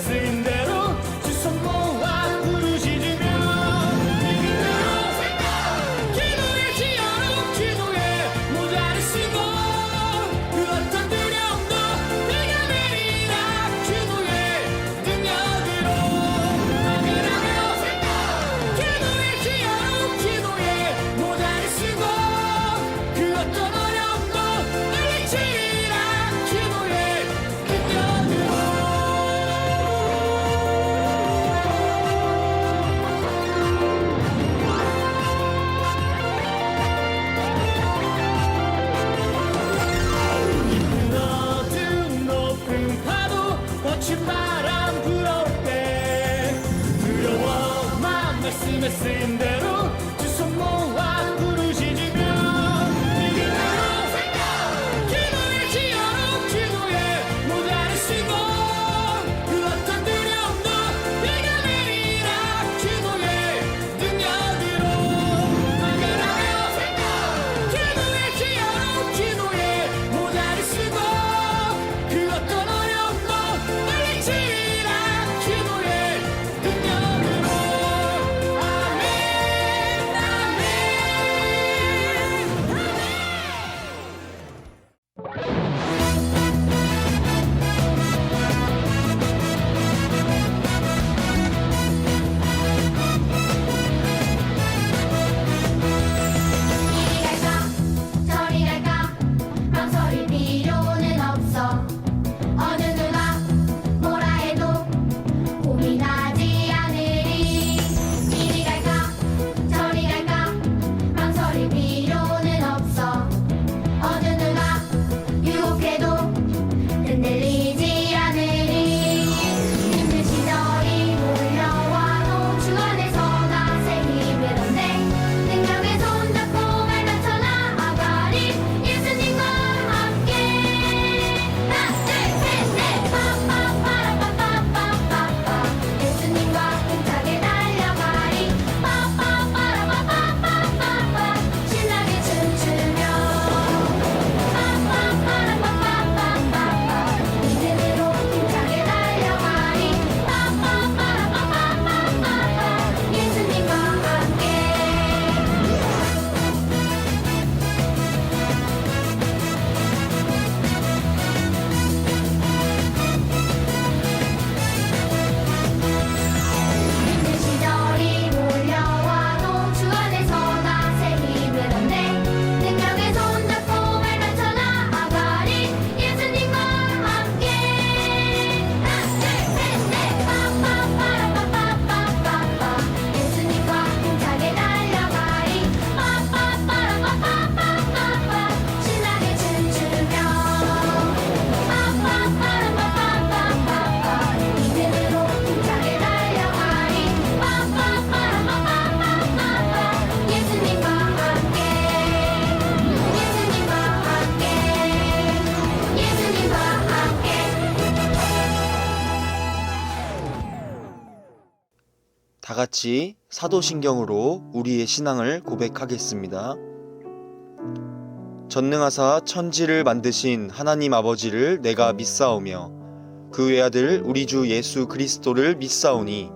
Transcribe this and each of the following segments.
쓰인 대로 두 손 모아 부르짖으며 기도의 지어로 기도의 모자를 쓰고 그 어떤 두려움도 내가 내리라 기도의 능력으로 하늘하며 기도의 지어로 기도의 모자를 쓰고 그 어떤 어려움도 물리치리라 기도의 능력으로 깊은 어둠 높은 파도 거친 바람 불어올 때 두려워만 말씀에 쓰인 대로 두 손 모아 부르짖으며 기도의 지어로 기도의 모자를 쓰고 그 어떤 두려움도 내가 내리라 기도의 능력으로 하늘하며 기도의 지어로 기도의 모자를 쓰고 그 어떤 어려움도 물리치리라 기도의 능력으로 아멘 아멘 이리 갈까 저리 갈까 망설일 필요는 없어 어느 누가 뭐라 해도 고민하지 않으리 이리 갈까 저리 갈까 망설일 필요는 없어 어느 누가 유혹해도 흔들리지 않으리 힘든 시절이 몰려와도 주 안에서 나새 힘을 얻네 능력의 손잡고 밟아쳐 나아가리 예수님과 함께 하나 둘셋넷 빠빠빠라빠빠빠빠빠 예수님과 힘차게 달려가리 빠빠빠라빠빠빠빠빠 신나게 춤추며 빠빠빠라빠빠빠빠빠 믿음으로 힘차게 달려가리 빠빠빠라빠빠빠빠빠 예수님과 함께 힘든 시절이 몰려와도 주 안에서 나새 힘을 얻네 능력의 손잡고 밟아쳐 나아가리 예수님과 함께 하나 둘셋넷 빠빠빠라빠빠빠빠빠 예수님과 힘차게 달려가리 빠빠빠라빠빠빠빠빠 신나게 춤추며 빠빠빠라빠빠빠빠빠 믿음으로 힘차게 달려가리 빠빠빠라빠빠빠빠빠 예수님과 함께 예수님과 함께 예수님과 함께 다 같이 사도신경으로 우리의 신앙을 고백하겠습니다. 전능하사 천지를 만드신 하나님 아버지를 내가 믿사오며 그 외아들 우리 주 예수 그리스도를 믿사오니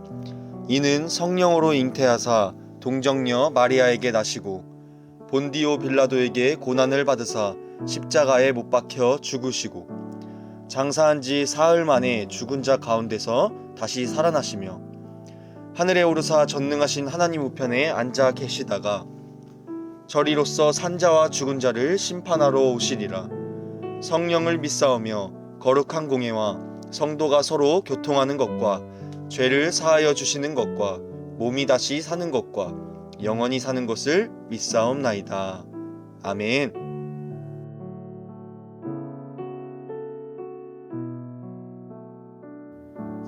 이는 성령으로 잉태하사 동정녀 마리아에게 나시고 본디오 빌라도에게 고난을 받으사 십자가에 못 박혀 죽으시고 장사한 지 사흘 만에 죽은 자 가운데서 다시 살아나시며 하늘에 오르사 전능하신 하나님 우편에 앉아 계시다가 저리로서 산자와 죽은 자를 심판하러 오시리라. 성령을 믿사오며 거룩한 공예와 성도가 서로 교통하는 것과 죄를 사하여 주시는 것과 몸이 다시 사는 것과 영원히 사는 것을 믿사옵나이다. 아멘.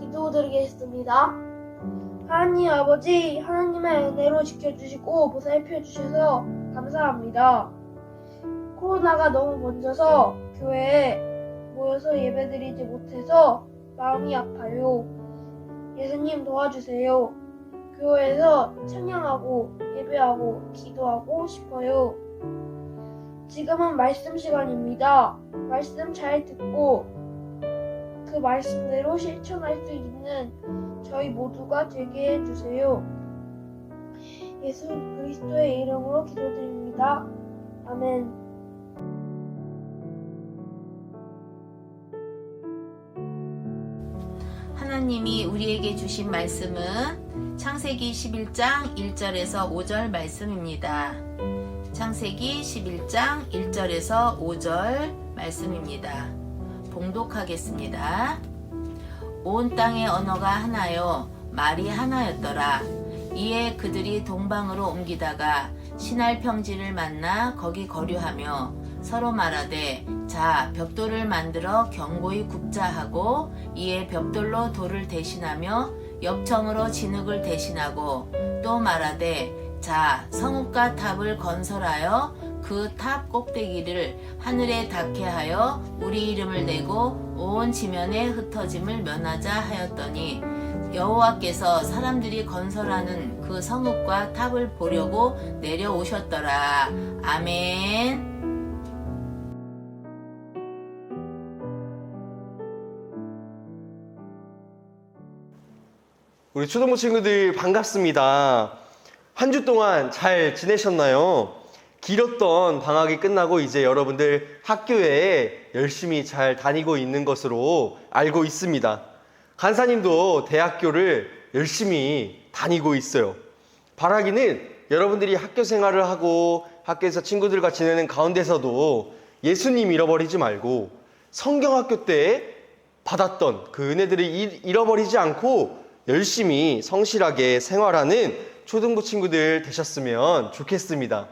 기도드리겠습니다. 하나님 아버지, 하나님의 은혜로 지켜주시고 보살펴주셔서 감사합니다. 코로나가 너무 먼저서 교회에 모여서 예배드리지 못해서 마음이 아파요. 예수님 도와주세요. 교회에서 찬양하고 예배하고 기도하고 싶어요. 지금은 말씀 시간입니다. 말씀 잘 듣고 그 말씀대로 실천할 수 있는 저희 모두가 되게 해주세요. 예수 그리스도의 이름으로 기도드립니다. 아멘. 하나님이 우리에게 주신 말씀은 창세기 11장 1절에서 5절 말씀입니다. 창세기 11장 1절에서 5절 말씀입니다. 봉독하겠습니다. 온 땅의 언어가 하나요 말이 하나였더라. 이에 그들이 동방으로 옮기다가 시날 평지를 만나 거기 거류하며 서로 말하되 자 벽돌을 만들어 견고히 굽자 하고 이에 벽돌로 돌을 대신하며 엽청으로 진흙을 대신하고 또 말하되 자 성읍과 탑을 건설하여 그 탑 꼭대기를 하늘에 닿게 하여 우리 이름을 내고 온 지면에 흩어짐을 면하자 하였더니 여호와께서 사람들이 건설하는 그 성읍과 탑을 보려고 내려오셨더라. 아멘. 우리 초등부 친구들 반갑습니다. 한 주 동안 잘 지내셨나요? 길었던 방학이 끝나고 이제 여러분들 학교에 열심히 잘 다니고 있는 것으로 알고 있습니다. 간사님도 대학교를 열심히 다니고 있어요. 바라기는 여러분들이 학교 생활을 하고 학교에서 친구들과 지내는 가운데서도 예수님 잃어버리지 말고 성경학교 때 받았던 그 은혜들을 잃어버리지 않고 열심히 성실하게 생활하는 초등부 친구들 되셨으면 좋겠습니다.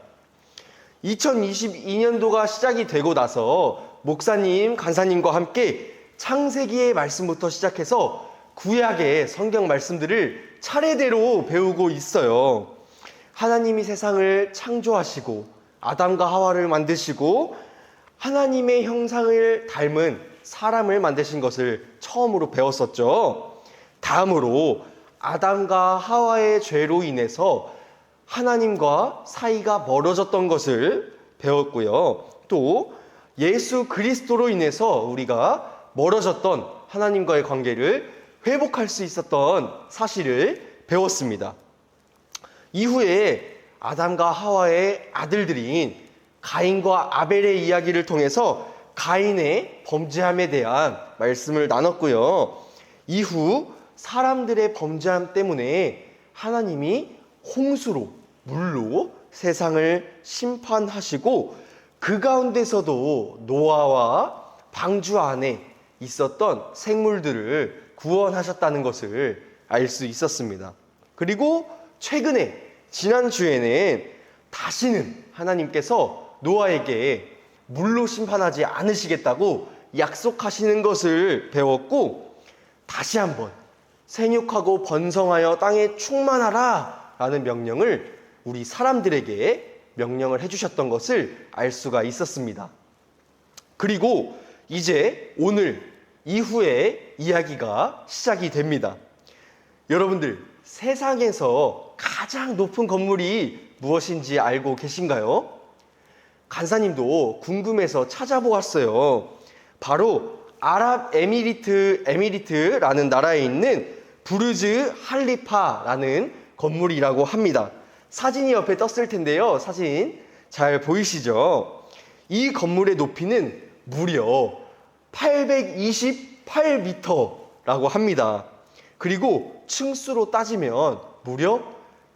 2022년도가 시작이 되고 나서 목사님, 간사님과 함께 창세기의 말씀부터 시작해서 구약의 성경 말씀들을 차례대로 배우고 있어요. 하나님이 세상을 창조하시고 아담과 하와를 만드시고 하나님의 형상을 닮은 사람을 만드신 것을 처음으로 배웠었죠. 다음으로 아담과 하와의 죄로 인해서 하나님과 사이가 멀어졌던 것을 배웠고요. 또 예수 그리스도로 인해서 우리가 멀어졌던 하나님과의 관계를 회복할 수 있었던 사실을 배웠습니다. 이후에 아담과 하와의 아들들인 가인과 아벨의 이야기를 통해서 가인의 범죄함에 대한 말씀을 나눴고요. 이후 사람들의 범죄함 때문에 하나님이 홍수로, 물로 세상을 심판하시고 그 가운데서도 노아와 방주 안에 있었던 생물들을 구원하셨다는 것을 알 수 있었습니다. 그리고 최근에 지난주에는 다시는 하나님께서 노아에게 물로 심판하지 않으시겠다고 약속하시는 것을 배웠고 다시 한번 생육하고 번성하여 땅에 충만하라 라는 명령을 우리 사람들에게 명령을 해주셨던 것을 알 수가 있었습니다. 그리고 이제 오늘 이후의 이야기가 시작이 됩니다. 여러분들 세상에서 가장 높은 건물이 무엇인지 알고 계신가요? 간사님도 궁금해서 찾아보았어요. 바로 아랍에미리트라는 나라에 있는 부르즈 할리파라는 건물이라고 합니다. 사진이 옆에 떴을 텐데요. 사진 잘 보이시죠? 이 건물의 높이는 무려 828m라고 합니다. 그리고 층수로 따지면 무려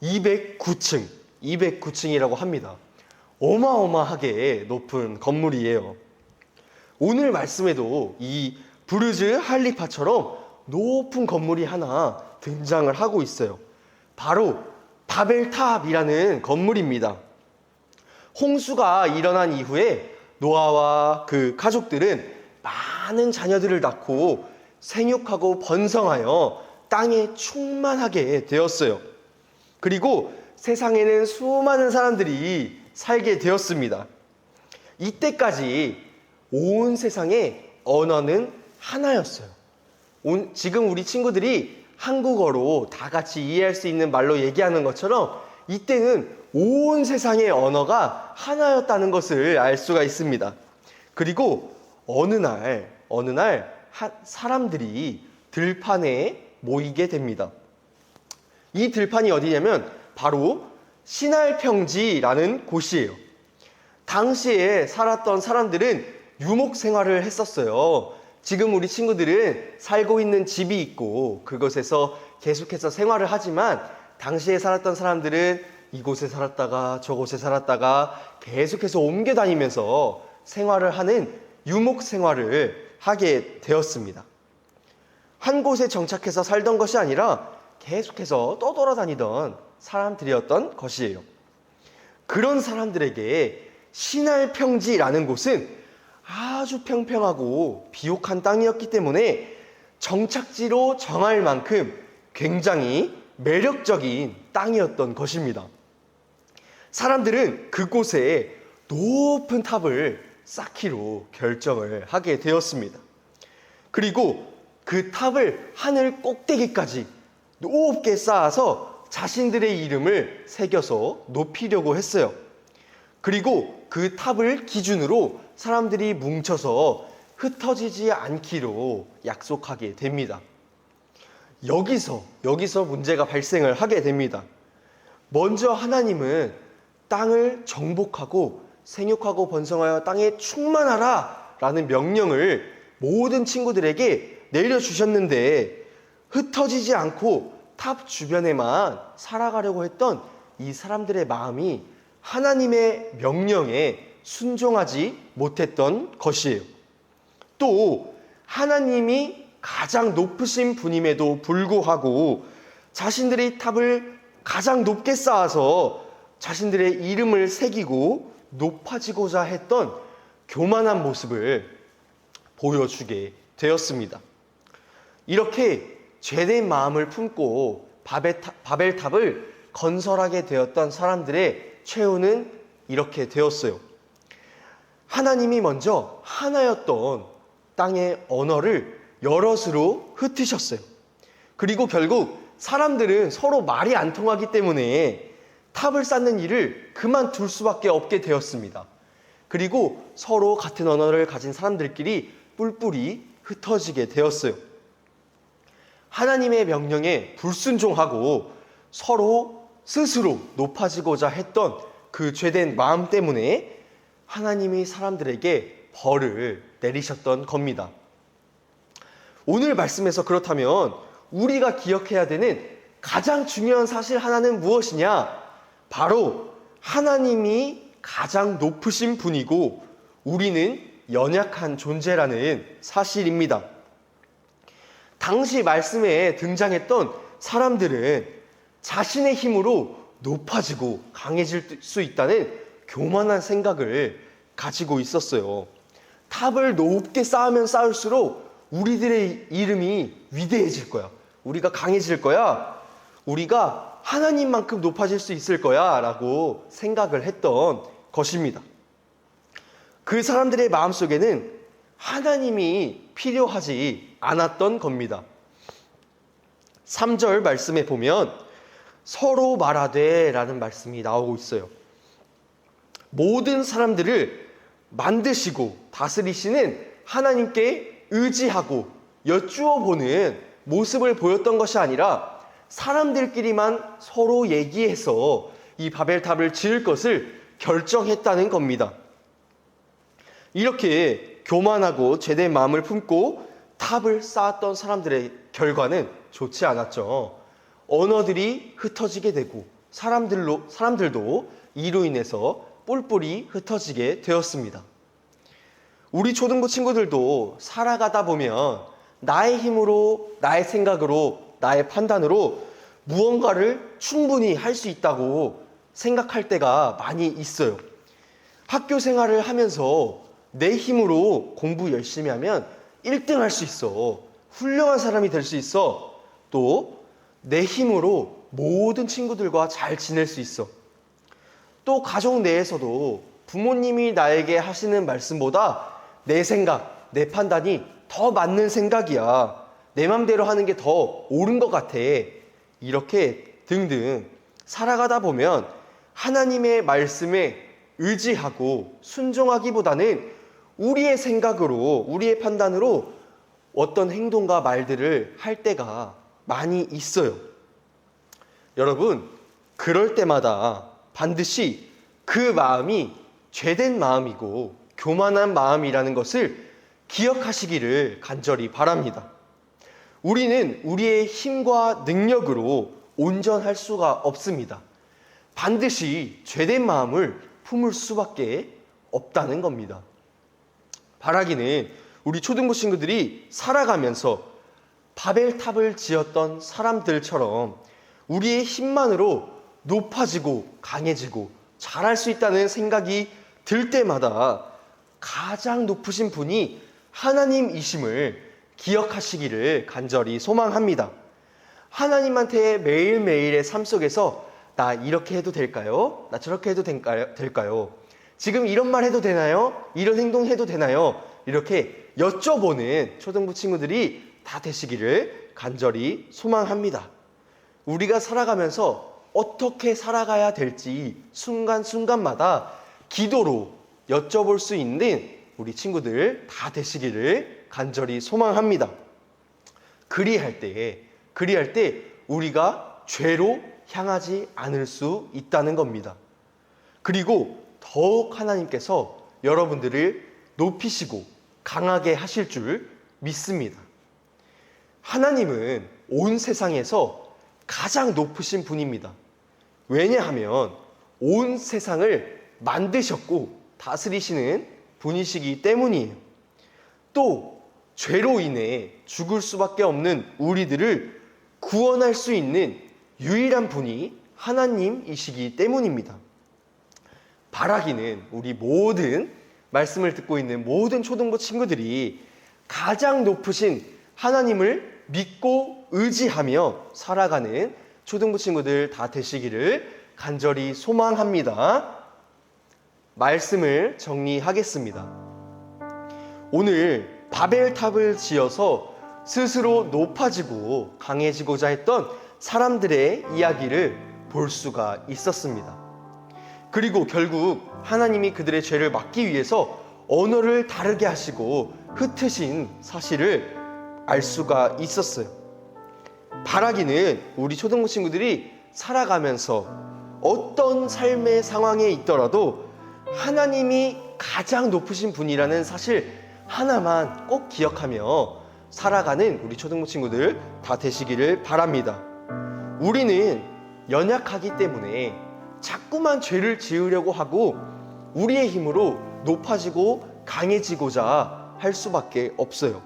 209층이라고 합니다. 어마어마하게 높은 건물이에요. 오늘 말씀에도 이 부르즈 할리파처럼 높은 건물이 하나 등장을 하고 있어요. 바로 바벨탑이라는 건물입니다. 홍수가 일어난 이후에 노아와 그 가족들은 많은 자녀들을 낳고 생육하고 번성하여 땅에 충만하게 되었어요. 그리고 세상에는 수많은 사람들이 살게 되었습니다. 이때까지 온 세상의 언어는 하나였어요. 지금 우리 친구들이 한국어로 다 같이 이해할 수 있는 말로 얘기하는 것처럼 이때는 온 세상의 언어가 하나였다는 것을 알 수가 있습니다. 그리고 어느 날 사람들이 들판에 모이게 됩니다. 이 들판이 어디냐면 바로 신할평지라는 곳이에요. 당시에 살았던 사람들은 유목 생활을 했었어요. 지금 우리 친구들은 살고 있는 집이 있고 그곳에서 계속해서 생활을 하지만 당시에 살았던 사람들은 이곳에 살았다가 저곳에 살았다가 계속해서 옮겨 다니면서 생활을 하는 유목 생활을 하게 되었습니다. 한 곳에 정착해서 살던 것이 아니라 계속해서 떠돌아다니던 사람들이었던 것이에요. 그런 사람들에게 신할평지라는 곳은 아주 평평하고 비옥한 땅이었기 때문에 정착지로 정할 만큼 굉장히 매력적인 땅이었던 것입니다. 사람들은 그곳에 높은 탑을 쌓기로 결정을 하게 되었습니다. 그리고 그 탑을 하늘 꼭대기까지 높게 쌓아서 자신들의 이름을 새겨서 높이려고 했어요. 그리고 그 탑을 기준으로 사람들이 뭉쳐서 흩어지지 않기로 약속하게 됩니다. 여기서 문제가 발생을 하게 됩니다. 먼저 하나님은 땅을 정복하고 생육하고 번성하여 땅에 충만하라 라는 명령을 모든 친구들에게 내려주셨는데 흩어지지 않고 탑 주변에만 살아가려고 했던 이 사람들의 마음이 하나님의 명령에 순종하지 못했던 것이에요. 또 하나님이 가장 높으신 분임에도 불구하고 자신들의 탑을 가장 높게 쌓아서 자신들의 이름을 새기고 높아지고자 했던 교만한 모습을 보여주게 되었습니다. 이렇게 죄된 마음을 품고 바벨탑을 건설하게 되었던 사람들의 최후는 이렇게 되었어요. 하나님이 먼저 하나였던 땅의 언어를 여럿으로 흩으셨어요. 그리고 결국 사람들은 서로 말이 안 통하기 때문에 탑을 쌓는 일을 그만둘 수밖에 없게 되었습니다. 그리고 서로 같은 언어를 가진 사람들끼리 뿔뿔이 흩어지게 되었어요. 하나님의 명령에 불순종하고 서로 스스로 높아지고자 했던 그 죄된 마음 때문에 하나님이 사람들에게 벌을 내리셨던 겁니다. 오늘 말씀에서 그렇다면 우리가 기억해야 되는 가장 중요한 사실 하나는 무엇이냐? 바로 하나님이 가장 높으신 분이고 우리는 연약한 존재라는 사실입니다. 당시 말씀에 등장했던 사람들은 자신의 힘으로 높아지고 강해질 수 있다는 교만한 생각을 가지고 있었어요. 탑을 높게 쌓으면 쌓을수록 우리들의 이름이 위대해질 거야. 우리가 강해질 거야. 우리가 하나님만큼 높아질 수 있을 거야 라고 생각을 했던 것입니다. 그 사람들의 마음속에는 하나님이 필요하지 않았던 겁니다. 3절 말씀에 보면 서로 말하되 라는 말씀이 나오고 있어요. 모든 사람들을 만드시고 다스리시는 하나님께 의지하고 여쭈어 보는 모습을 보였던 것이 아니라 사람들끼리만 서로 얘기해서 이 바벨탑을 지을 것을 결정했다는 겁니다. 이렇게 교만하고 죄된 마음을 품고 탑을 쌓았던 사람들의 결과는 좋지 않았죠. 언어들이 흩어지게 되고 사람들도 이로 인해서 뿔뿔이 흩어지게 되었습니다. 우리 초등부 친구들도 살아가다 보면 나의 힘으로, 나의 생각으로, 나의 판단으로 무언가를 충분히 할 수 있다고 생각할 때가 많이 있어요. 학교 생활을 하면서 내 힘으로 공부 열심히 하면 1등 할 수 있어. 훌륭한 사람이 될 수 있어. 또 내 힘으로 모든 친구들과 잘 지낼 수 있어. 또 가족 내에서도 부모님이 나에게 하시는 말씀보다 내 생각, 내 판단이 더 맞는 생각이야. 내 맘대로 하는 게 더 옳은 것 같아. 이렇게 등등 살아가다 보면 하나님의 말씀에 의지하고 순종하기보다는 우리의 생각으로, 우리의 판단으로 어떤 행동과 말들을 할 때가 많이 있어요. 여러분, 그럴 때마다 반드시 그 마음이 죄된 마음이고 교만한 마음이라는 것을 기억하시기를 간절히 바랍니다. 우리는 우리의 힘과 능력으로 온전할 수가 없습니다. 반드시 죄된 마음을 품을 수밖에 없다는 겁니다. 바라기는 우리 초등부 친구들이 살아가면서 바벨탑을 지었던 사람들처럼 우리의 힘만으로 높아지고 강해지고 잘할 수 있다는 생각이 들 때마다 가장 높으신 분이 하나님이심을 기억하시기를 간절히 소망합니다. 하나님한테 매일매일의 삶 속에서 나 이렇게 해도 될까요? 나 저렇게 해도 될까요? 지금 이런 말 해도 되나요? 이런 행동 해도 되나요? 이렇게 여쭤보는 초등부 친구들이 다 되시기를 간절히 소망합니다. 우리가 살아가면서 어떻게 살아가야 될지 순간순간마다 기도로 여쭤볼 수 있는 우리 친구들 다 되시기를 간절히 소망합니다. 그리할 때 우리가 죄로 향하지 않을 수 있다는 겁니다. 그리고 더욱 하나님께서 여러분들을 높이시고 강하게 하실 줄 믿습니다. 하나님은 온 세상에서 가장 높으신 분입니다. 왜냐하면 온 세상을 만드셨고 다스리시는 분이시기 때문이에요. 또 죄로 인해 죽을 수밖에 없는 우리들을 구원할 수 있는 유일한 분이 하나님이시기 때문입니다. 바라기는 우리 모든 말씀을 듣고 있는 모든 초등부 친구들이 가장 높으신 하나님을 믿고 의지하며 살아가는 초등부 친구들 다 되시기를 간절히 소망합니다. 말씀을 정리하겠습니다. 오늘 바벨탑을 지어서 스스로 높아지고 강해지고자 했던 사람들의 이야기를 볼 수가 있었습니다. 그리고 결국 하나님이 그들의 죄를 막기 위해서 언어를 다르게 하시고 흩으신 사실을 알 수가 있었어요. 바라기는 우리 초등부 친구들이 살아가면서 어떤 삶의 상황에 있더라도 하나님이 가장 높으신 분이라는 사실 하나만 꼭 기억하며 살아가는 우리 초등부 친구들 다 되시기를 바랍니다. 우리는 연약하기 때문에 자꾸만 죄를 지으려고 하고 우리의 힘으로 높아지고 강해지고자 할 수밖에 없어요.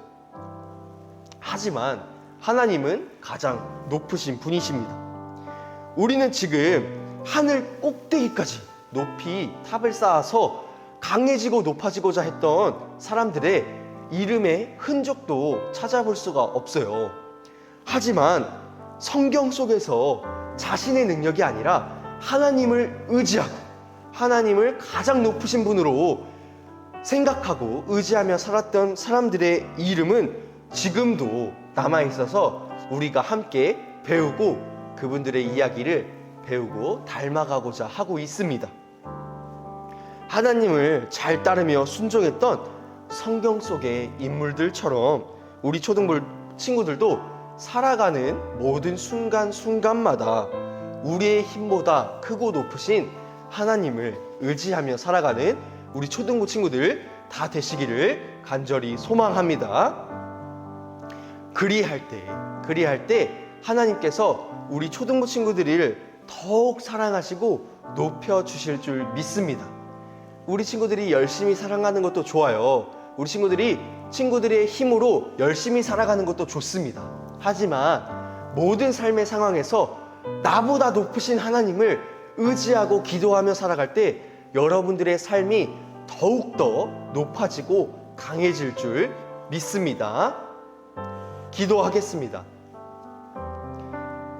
하지만 하나님은 가장 높으신 분이십니다. 우리는 지금 하늘 꼭대기까지 높이 탑을 쌓아서 강해지고 높아지고자 했던 사람들의 이름의 흔적도 찾아볼 수가 없어요. 하지만 성경 속에서 자신의 능력이 아니라 하나님을 의지하고 하나님을 가장 높으신 분으로 생각하고 의지하며 살았던 사람들의 이름은 지금도 남아있어서 우리가 함께 배우고 그분들의 이야기를 배우고 닮아가고자 하고 있습니다. 하나님을 잘 따르며 순종했던 성경 속의 인물들처럼 우리 초등부 친구들도 살아가는 모든 순간순간마다 우리의 힘보다 크고 높으신 하나님을 의지하며 살아가는 우리 초등부 친구들 다 되시기를 간절히 소망합니다. 그리할 때 하나님께서 우리 초등부 친구들을 더욱 사랑하시고 높여주실 줄 믿습니다. 우리 친구들이 열심히 살아가는 것도 좋아요. 우리 친구들의 힘으로 열심히 살아가는 것도 좋습니다. 하지만 모든 삶의 상황에서 나보다 높으신 하나님을 의지하고 기도하며 살아갈 때 여러분들의 삶이 더욱더 높아지고 강해질 줄 믿습니다. 기도하겠습니다.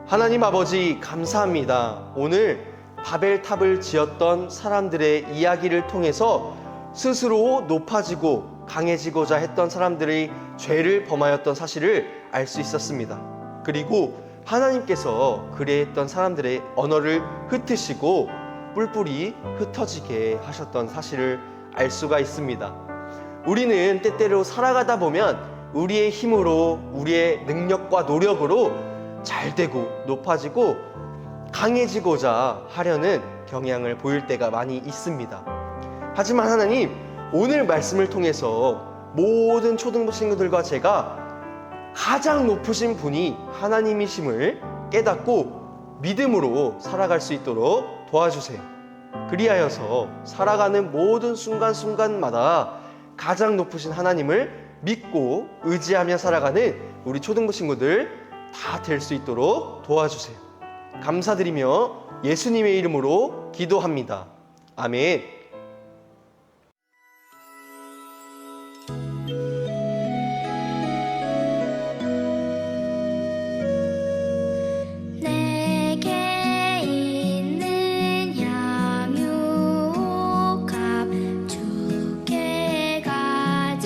하나님 아버지 감사합니다. 오늘 바벨탑을 지었던 사람들의 이야기를 통해서 스스로 높아지고 강해지고자 했던 사람들이 죄를 범하였던 사실을 알 수 있었습니다. 그리고 하나님께서 그래했던 사람들의 언어를 흩으시고 뿔뿔이 흩어지게 하셨던 사실을 알 수가 있습니다. 우리는 때때로 살아가다 보면 우리의 힘으로, 우리의 능력과 노력으로 잘 되고 높아지고 강해지고자 하려는 경향을 보일 때가 많이 있습니다. 하지만 하나님, 오늘 말씀을 통해서 모든 초등부 친구들과 제가 가장 높으신 분이 하나님이심을 깨닫고 믿음으로 살아갈 수 있도록 도와주세요. 그리하여서 살아가는 모든 순간순간마다 가장 높으신 하나님을 믿고 의지하며 살아가는 우리 초등부 친구들 다 될 수 있도록 도와주세요. 감사드리며 예수님의 이름으로 기도합니다. 아멘. 내게 있는 향유값 주께 가져와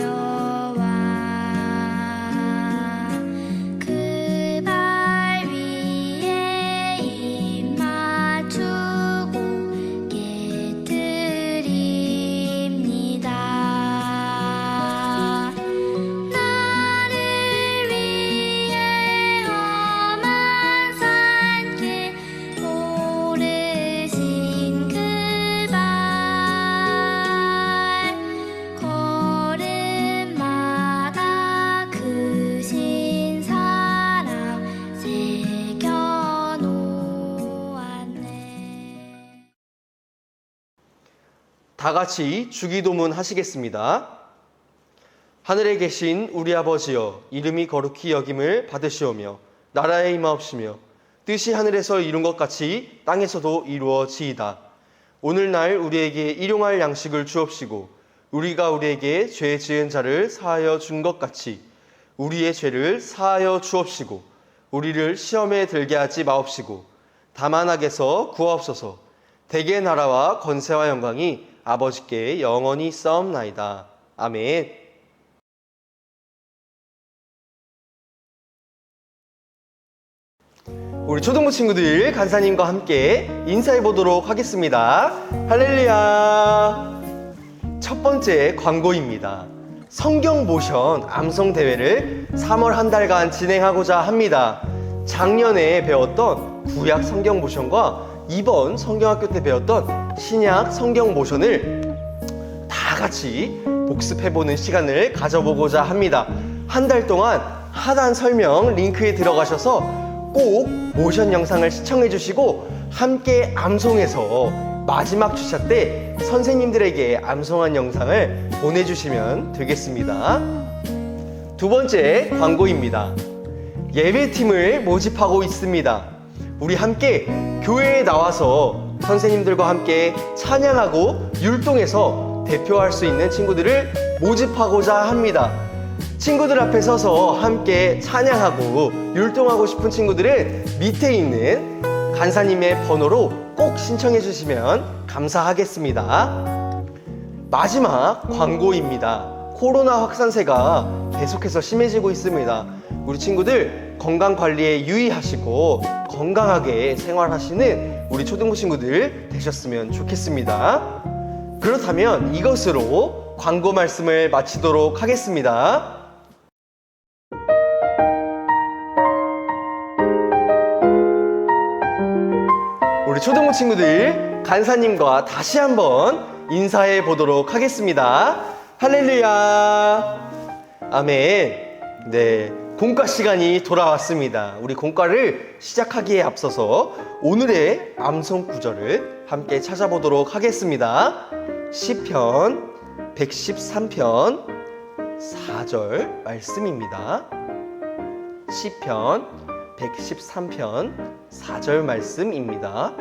그 발 위에 입 맞추고 깨뜨립니다. 나를 위해 험한 산길 오르신 그 발 걸음마다 크신 사랑 새겨놓았네. 다 같이 주기도문 하시겠습니다. 하늘에 계신 우리 아버지여, 이름이 거룩히 여김을 받으시오며 나라에 임하옵시며 뜻이 하늘에서 이룬 것 같이 땅에서도 이루어지이다. 오늘날 우리에게 일용할 양식을 주옵시고 우리가 우리에게 죄 지은 자를 사하여 준 것 같이 우리의 죄를 사하여 주옵시고 우리를 시험에 들게 하지 마옵시고 다만 악에서 구하옵소서. 대개 나라와 권세와 영광이 아버지께 영원히 싸움나이다. 아멘. 우리 초등부 친구들 간사님과 함께 인사해 보도록 하겠습니다. 할렐루야. 첫 번째 광고입니다. 성경 모션 암송 대회를 3월 한 달간 진행하고자 합니다. 작년에 배웠던 구약 성경 모션과 이번 성경학교 때 배웠던 신약 성경 모션을 다 같이 복습해보는 시간을 가져보고자 합니다. 한 달 동안 하단 설명 링크에 들어가셔서 꼭 모션 영상을 시청해 주시고 함께 암송해서 마지막 주차 때 선생님들에게 암송한 영상을 보내주시면 되겠습니다. 두 번째 광고입니다. 예배팀을 모집하고 있습니다. 우리 함께 교회에 나와서 선생님들과 함께 찬양하고 율동해서 대표할 수 있는 친구들을 모집하고자 합니다. 친구들 앞에 서서 함께 찬양하고 율동하고 싶은 친구들은 밑에 있는 간사님의 번호로 꼭 신청해 주시면 감사하겠습니다. 마지막 광고입니다. 코로나 확산세가 계속해서 심해지고 있습니다. 우리 친구들 건강 관리에 유의하시고 건강하게 생활하시는 우리 초등부 친구들 되셨으면 좋겠습니다. 그렇다면 이것으로 광고 말씀을 마치도록 하겠습니다. 우리 초등부 친구들 간사님과 다시 한번 인사해 보도록 하겠습니다. 할렐루야. 아멘. 네, 공과 시간이 돌아왔습니다. 우리 공과를 시작하기에 앞서서 오늘의 암송 구절을 함께 찾아보도록 하겠습니다. 시편 113편 4절 말씀입니다. 시편 113편 4절 말씀입니다.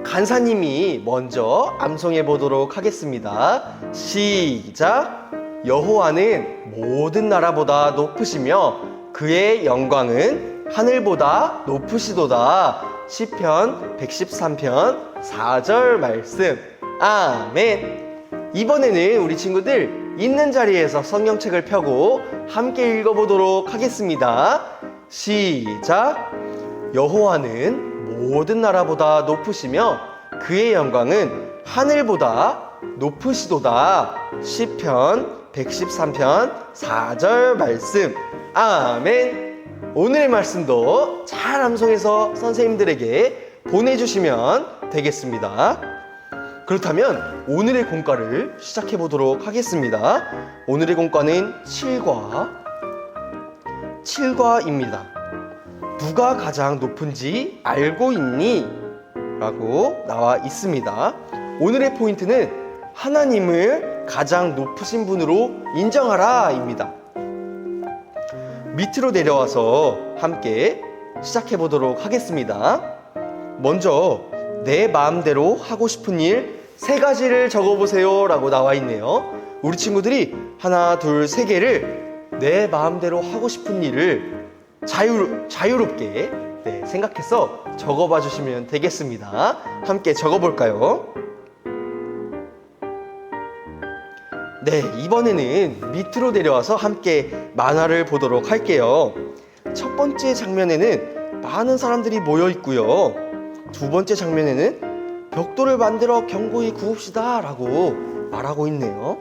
간사님이 먼저 암송해 보도록 하겠습니다. 시작. 여호와는 모든 나라보다 높으시며 그의 영광은 하늘보다 높으시도다. 시편 113편 4절 말씀. 아멘. 이번에는 우리 친구들 있는 자리에서 성경책을 펴고 함께 읽어보도록 하겠습니다. 시작. 여호와는 모든 나라보다 높으시며 그의 영광은 하늘보다 높으시도다. 시편 113편 4절 말씀. 아멘. 오늘의 말씀도 잘 암송해서 선생님들에게 보내주시면 되겠습니다. 그렇다면 오늘의 공과를 시작해 보도록 하겠습니다. 오늘의 공과는 7과입니다. 누가 가장 높은지 알고 있니? 라고 나와 있습니다. 오늘의 포인트는 하나님을 가장 높으신 분으로 인정하라 입니다. 밑으로 내려와서 함께 시작해 보도록 하겠습니다. 먼저 내 마음대로 하고 싶은 일 3가지를 적어보세요 라고 나와 있네요. 우리 친구들이 하나, 둘, 3개를 내 마음대로 하고 싶은 일을 자유롭게 생각해서 적어봐 주시면 되겠습니다. 함께 적어볼까요? 네, 이번에는 밑으로 내려와서 함께 만화를 보도록 할게요. 첫 번째 장면에는 많은 사람들이 모여 있고요. 두 번째 장면에는 벽돌을 만들어 견고히 구읍시다 라고 말하고 있네요.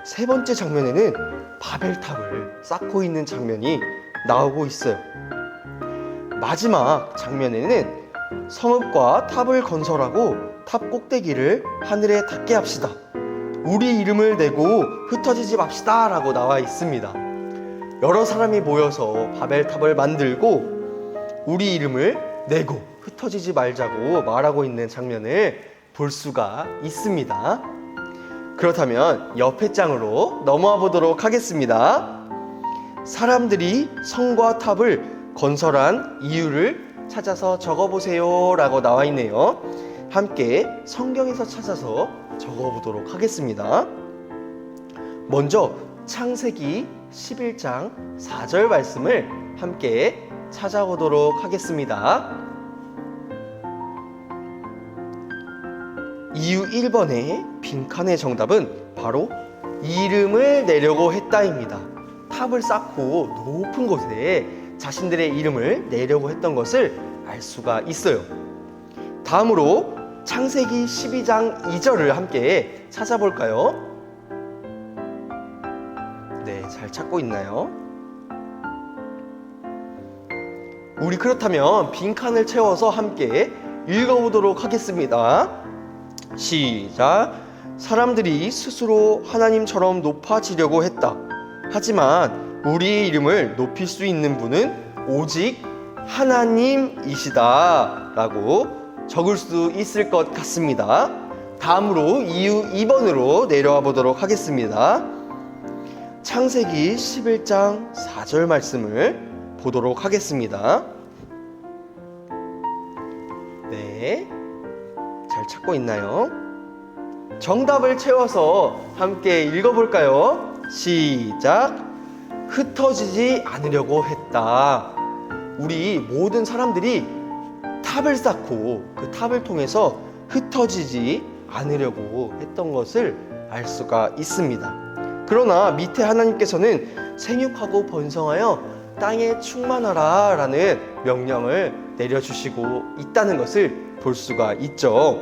세 번째 장면에는 바벨탑을 쌓고 있는 장면이 나오고 있어요. 마지막 장면에는 성읍과 탑을 건설하고 탑 꼭대기를 하늘에 닿게 합시다. 우리 이름을 내고 흩어지지 맙시다 라고 나와 있습니다. 여러 사람이 모여서 바벨탑을 만들고 우리 이름을 내고 흩어지지 말자고 말하고 있는 장면을 볼 수가 있습니다. 그렇다면 옆에 장으로 넘어와 보도록 하겠습니다. 사람들이 성과 탑을 건설한 이유를 찾아서 적어보세요 라고 나와 있네요. 함께 성경에서 찾아서 적어보도록 하겠습니다. 먼저 창세기 11장 4절 말씀을 함께 찾아보도록 하겠습니다. 이유 1번의 빈칸의 정답은 바로 이름을 내려고 했다입니다. 탑을 쌓고 높은 곳에 자신들의 이름을 내려고 했던 것을 알 수가 있어요. 다음으로 창세기 12장 2절을 함께 찾아볼까요? 네, 잘 찾고 있나요? 우리 그렇다면 빈칸을 채워서 함께 읽어보도록 하겠습니다. 시작. 사람들이 스스로 하나님처럼 높아지려고 했다. 하지만 우리의 이름을 높일 수 있는 분은 오직 하나님이시다 라고 적을 수 있을 것 같습니다. 다음으로 이유 2번으로 내려와 보도록 하겠습니다. 창세기 11장 4절 말씀을 보도록 하겠습니다. 네, 잘 찾고 있나요? 정답을 채워서 함께 읽어볼까요? 시작. 흩어지지 않으려고 했다. 우리 모든 사람들이 탑을 쌓고 그 탑을 통해서 흩어지지 않으려고 했던 것을 알 수가 있습니다. 그러나 밑에 하나님께서는 생육하고 번성하여 땅에 충만하라 라는 명령을 내려주시고 있다는 것을 볼 수가 있죠.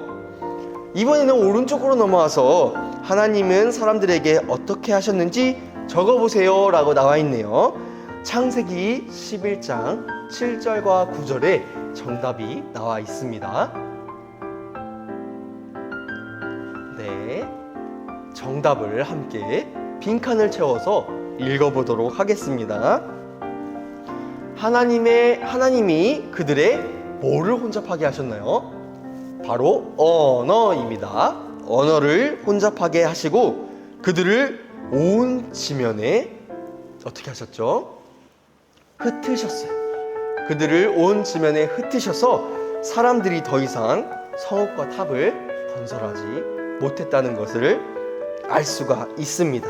이번에는 오른쪽으로 넘어와서 하나님은 사람들에게 어떻게 하셨는지 적어보세요 라고 나와 있네요. 창세기 11장 7절과 9절에 정답이 나와 있습니다. 네, 정답을 함께 빈칸을 채워서 읽어보도록 하겠습니다. 하나님이 그들의 뭐를 혼잡하게 하셨나요? 바로 언어입니다. 언어를 혼잡하게 하시고 그들을 온 지면에 어떻게 하셨죠? 흩으셨어요. 그들을 온 지면에 흩으셔서 사람들이 더 이상 성읍과 탑을 건설하지 못했다는 것을 알 수가 있습니다.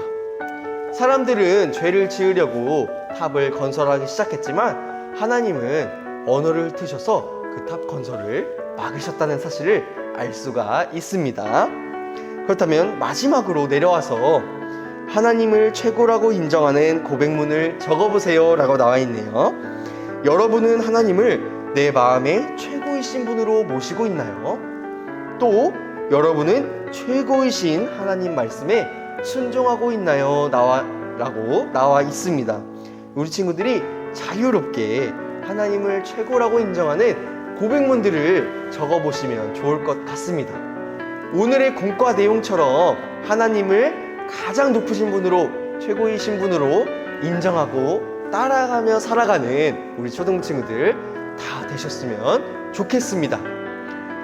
사람들은 죄를 지으려고 탑을 건설하기 시작했지만 하나님은 언어를 흩으셔서 그 탑 건설을 막으셨다는 사실을 알 수가 있습니다. 그렇다면 마지막으로 내려와서 하나님을 최고라고 인정하는 고백문을 적어보세요 라고 나와 있네요. 여러분은 하나님을 내 마음의 최고이신 분으로 모시고 있나요? 또 여러분은 최고이신 하나님 말씀에 순종하고 있나요? 라고 나와 있습니다. 우리 친구들이 자유롭게 하나님을 최고라고 인정하는 고백문들을 적어보시면 좋을 것 같습니다. 오늘의 공과 내용처럼 하나님을 가장 높으신 분으로, 최고이신 분으로 인정하고 따라가며 살아가는 우리 초등 친구들 다 되셨으면 좋겠습니다.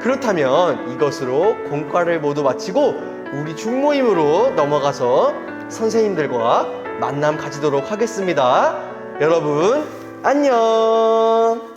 그렇다면 이것으로 공과를 모두 마치고 우리 중모임으로 넘어가서 선생님들과 만남 가지도록 하겠습니다. 여러분 안녕.